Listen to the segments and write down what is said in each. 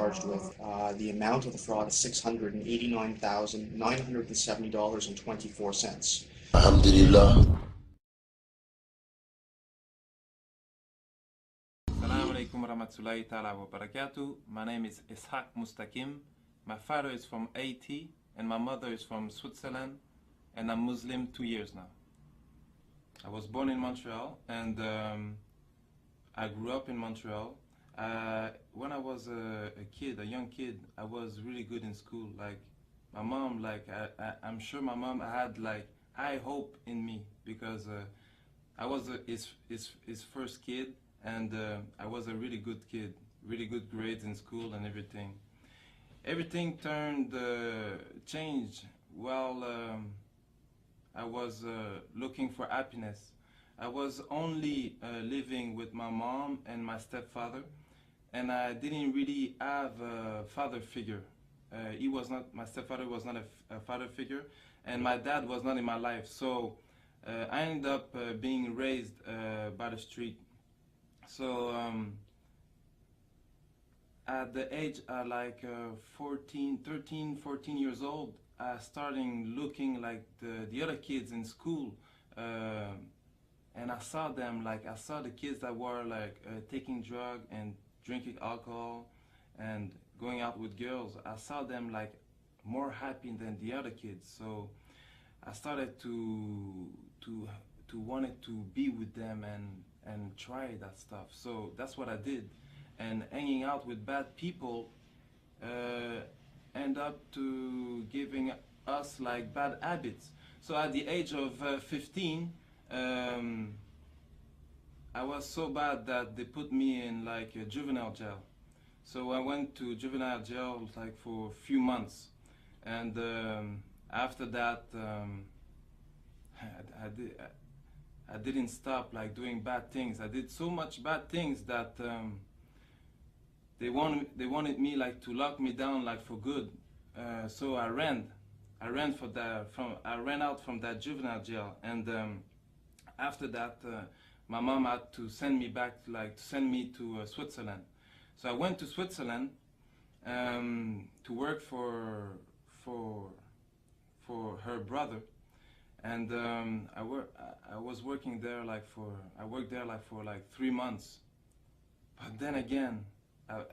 charged with. The amount of the fraud is $689,970.24. Alhamdulillah. Assalamu alaikum warahmatullahi ta'ala wa barakatuh. My name is Ishaq Mustakim. My father is from Haiti and my mother is from Switzerland, and I'm Muslim 2 years now. I was born in Montreal and I grew up in Montreal. When I was a young kid, I was really good in school. Like my mom, I'm sure my mom had like high hope in me because I was his first kid, and I was a really good kid, really good grades in school and everything. Everything changed while I was looking for happiness. I was only living with my mom and my stepfather, and I didn't really have a father figure. My stepfather was not a father figure, and my dad was not in my life. So I ended up being raised by the street. So at the age of 13, 14 years old, I started looking like the other kids in school, and I saw them, I saw the kids that were taking drugs and drinking alcohol and going out with girls. I saw them more happy than the other kids. So I started to wanted to be with them and try that stuff. So that's what I did. And hanging out with bad people end up to giving us bad habits. So at the age of 15, I was so bad that they put me in a juvenile jail. So I went to juvenile jail for a few months, and after that I didn't stop doing bad things. I did so much bad things that they wanted me to lock me down for good. So I ran out from that juvenile jail, and after that my mom had to send me back to send me to Switzerland. So I went to Switzerland to work for her brother, and I was working there for 3 months. But then again,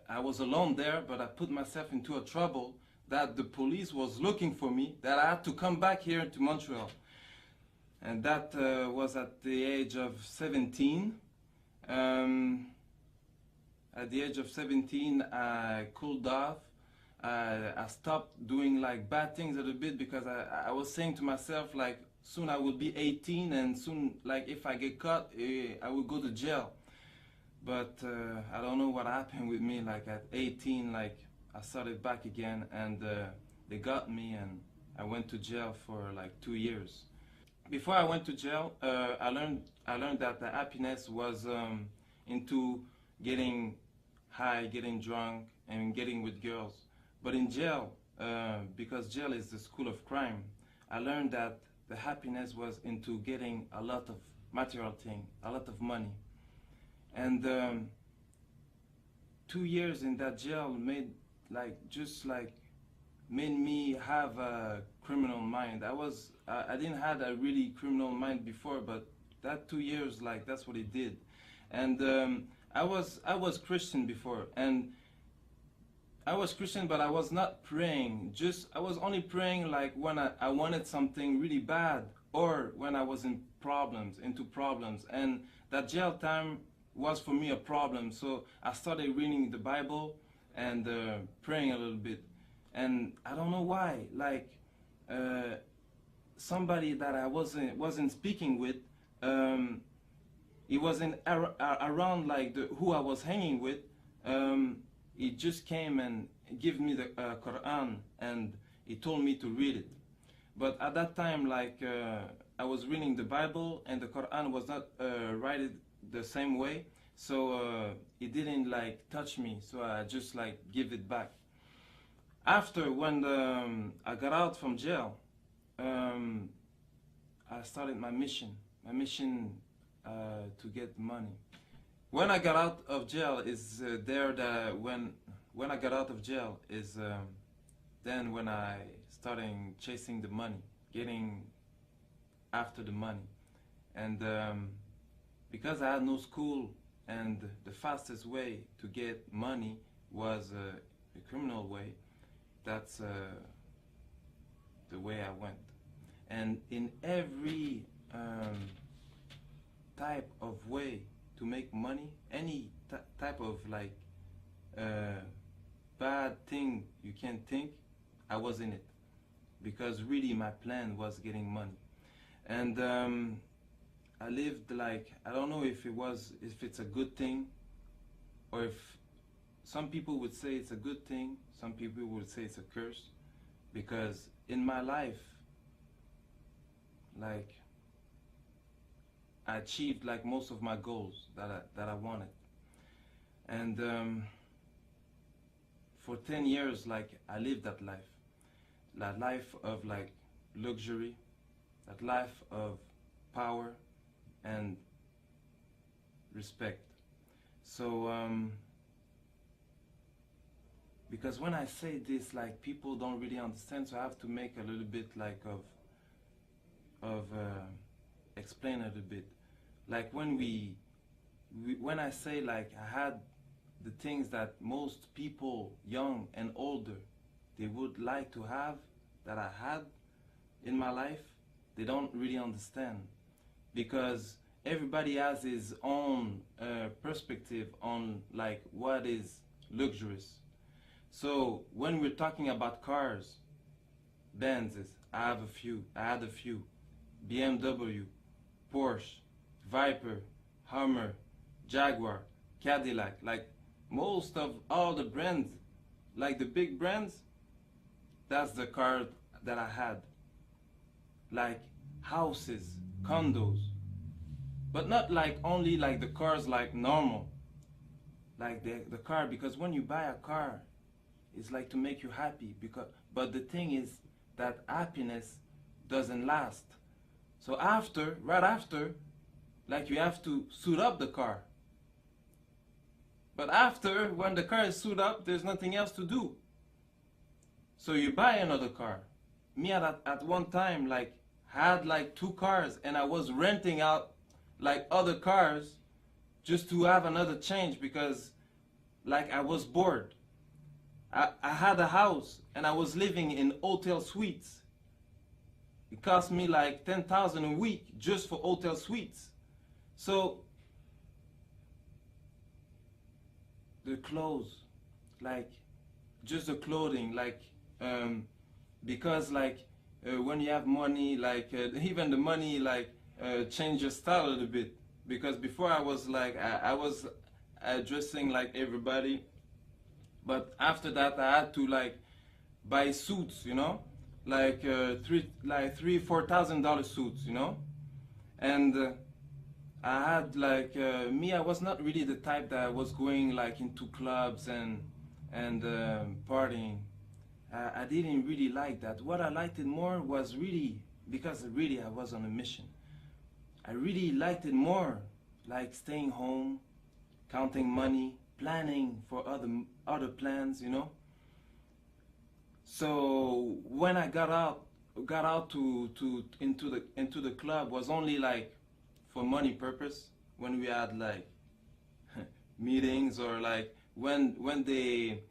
I was alone there, but I put myself into a trouble that the police was looking for me, that I had to come back here to Montreal. And that was at the age of 17. At the age of 17, I cooled off. I stopped doing bad things a little bit, because I was saying to myself soon I will be 18, and soon if I get caught, I will go to jail. But I don't know what happened with me. At 18, I started back again, and they got me, and I went to jail for 2 years. Before I went to jail, I learned that the happiness was into getting high, getting drunk, and getting with girls. But in jail, because jail is the school of crime, I learned that the happiness was into getting a lot of material things, a lot of money. And 2 years in that jail made made me have a criminal mind. I didn't have a really criminal mind before, but that 2 years, that's what it did. And I was Christian before, and I was Christian, but I was not praying. I was only praying when I wanted something really bad, or when I was into problems. And that jail time was for me a problem. So I started reading the Bible and praying a little bit. And I don't know why, somebody that I wasn't speaking with, he wasn't around who I was hanging with. He just came and gave me the Quran, and he told me to read it. But at that time, I was reading the Bible, and the Quran was not written the same way, so it didn't touch me. So I just give it back. After, when I got out from jail, I started my mission to get money. When I got out of jail is when when I got out of jail is then when I started chasing the money, getting after the money. And because I had no school and the fastest way to get money was a criminal way, that's the way I went. And in every type of way to make money, any type of like bad thing you can think, I was in it, because really my plan was getting money. And I lived like, I don't know if it's a good thing, or if some people would say it's a good thing, some people would say it's a curse, because in my life, like, I achieved like most of my goals that I wanted. And for 10 years, like, I lived that life of like luxury, that life of power and respect. So because when I say this, like, people don't really understand, so I have to make a little bit like of explain a little bit. Like when I say like I had the things that most people, young and older, they would like to have, that I had in my life, they don't really understand, because everybody has his own perspective on like what is luxurious. So when we're talking about cars, Benzes, I had a few, BMW, Porsche, Viper, Hummer, Jaguar, Cadillac, like most of all the brands, like the big brands, that's the car that I had. Like houses, condos, but not like only like the cars like normal, like the car, because when you buy a car, it's like to make you happy, but the thing is that happiness doesn't last. So right after, like, you have to suit up the car. But after, when the car is suited up, there's nothing else to do. So you buy another car. Me at one time, like, had like 2 cars, and I was renting out like other cars just to have another change, because like I was bored. I had a house and I was living in hotel suites. It cost me like 10,000 a week just for hotel suites. So the clothes, like just the clothing, like because like when you have money, like even the money like change your style a little bit. Because before I was like I was dressing like everybody, but after that I had to like buy suits, you know, like $3,000-4,000 suits, you know. And I had like me, I was not really the type that was going like into clubs and partying. I didn't really like that. What I liked it more was really, because really I was on a mission. I really liked it more, like staying home, counting money, planning for other plans, you know. So when I got out into the club, was only like for money purpose. When we had like meetings, or like when they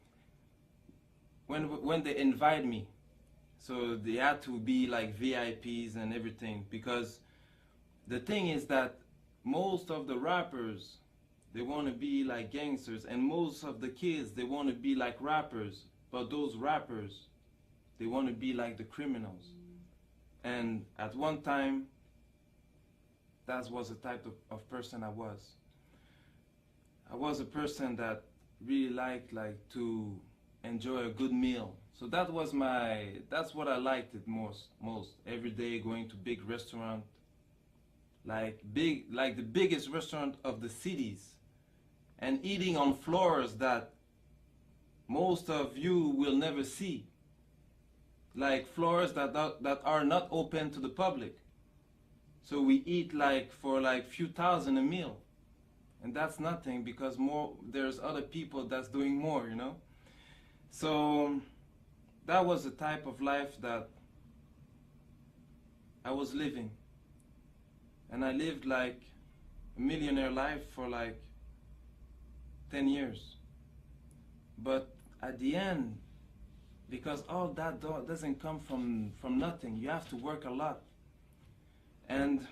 invite me, so they had to be like VIPs and everything, because the thing is that most of the rappers, they want to be like gangsters, and most of the kids, they want to be like rappers, but those rappers, they want to be like the criminals. And at one time, that was the type of person I was. I was a person that really liked like to enjoy a good meal. So that's what I liked it most. Every day going to big restaurant, like the biggest restaurant of the cities, and eating on floors that most of you will never see. Like floors that are not open to the public. So we eat like for like few thousand a meal, and that's nothing, because there's other people that's doing more, you know. So that was the type of life that I was living. And I lived like a millionaire life for like 10 years. But at the end, because all that doesn't come from nothing, you have to work a lot. And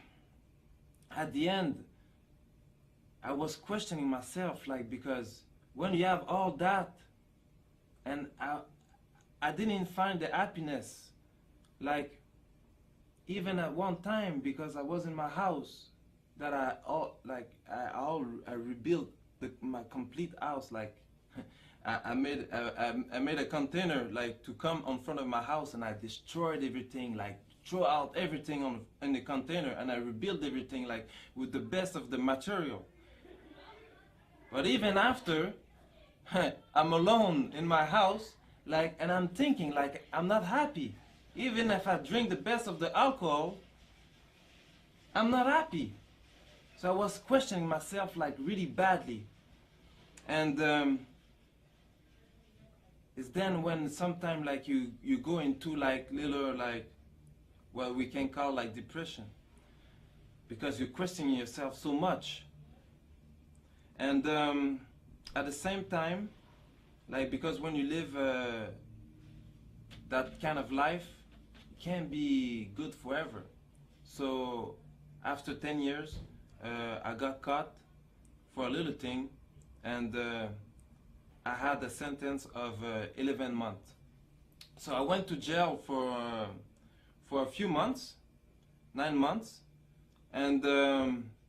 at the end, I was questioning myself, like, because when you have all that, and I didn't find the happiness, like, even at one time, because I was in my house, that I rebuilt my complete house, like, I made a container, like, to come in front of my house, and I destroyed everything, like, throw out everything in the container, and I rebuilt everything, like, with the best of the material. But even after, I'm alone in my house, like, and I'm thinking, like, I'm not happy. Even if I drink the best of the alcohol, I'm not happy. So I was questioning myself, like, really badly. And it's then when sometimes, like, you go into, like, little, like, what we can call, like, depression, because you're questioning yourself so much. And at the same time, like, because when you live that kind of life, it can't be good forever. So after 10 years, I got caught for a little thing, and I had a sentence of 11 months. So I went to jail for a few months, 9 months, and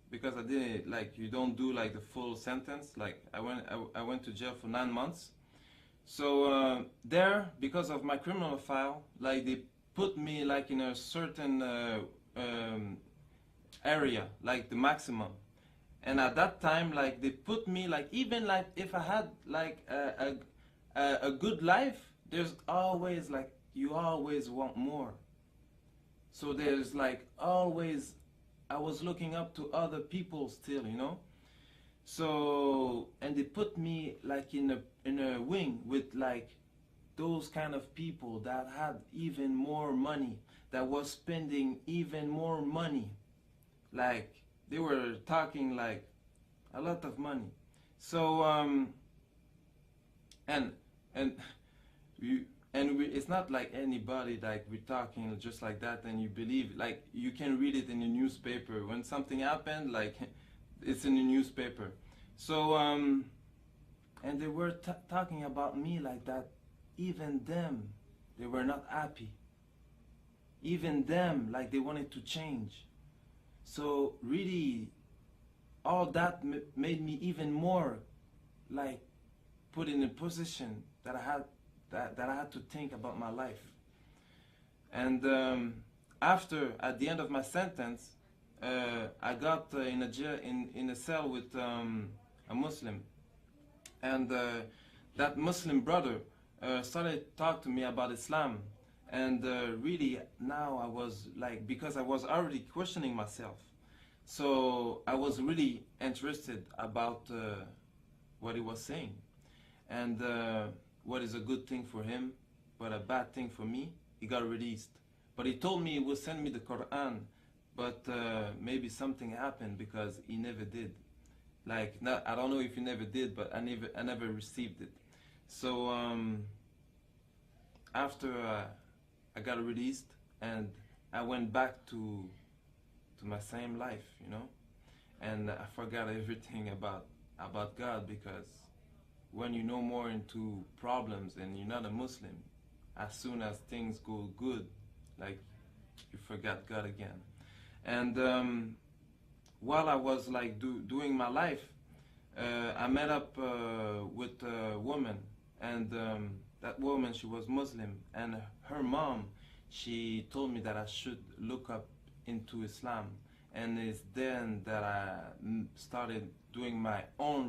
because I did, like, you don't do, like, the full sentence. Like, I went to jail for 9 months. So there, because of my criminal file, like, they put me, like, in a certain area, like the maximum. And at that time, like, they put me, like, even, like, if I had, like, a good life, there's always, like, you always want more. So there's, like, always, I was looking up to other people still, you know. So, and they put me, like, in a wing with, like, those kind of people that had even more money, that was spending even more money. Like, they were talking, like, a lot of money. So it's not like anybody, like, we're talking just like that and you believe, like, you can read it in the newspaper when something happened, like, it's in the newspaper. So and they were talking about me like that. Even them, they were not happy. Even them, like, they wanted to change. So really, all that made me even more, like, put in a position that I had to think about my life. And at the end of my sentence, I got in a jail, in a cell with a Muslim, and that Muslim brother started to talk to me about Islam. And really, now I was, like, because I was already questioning myself, so I was really interested about what he was saying, and what is a good thing for him, but a bad thing for me. He got released, but he told me he would send me the Quran, but maybe something happened, because he never did. Like, I don't know if he never did, but I never received it. So after I got released, and I went back to my same life, you know, and I forgot everything about God, because when you know more into problems and you're not a Muslim, as soon as things go good, like, you forgot God again. And while I was, like, doing my life, I met up with a woman, and that woman, she was Muslim, and her mom, she told me that I should look up into Islam, and it's then that I started doing my own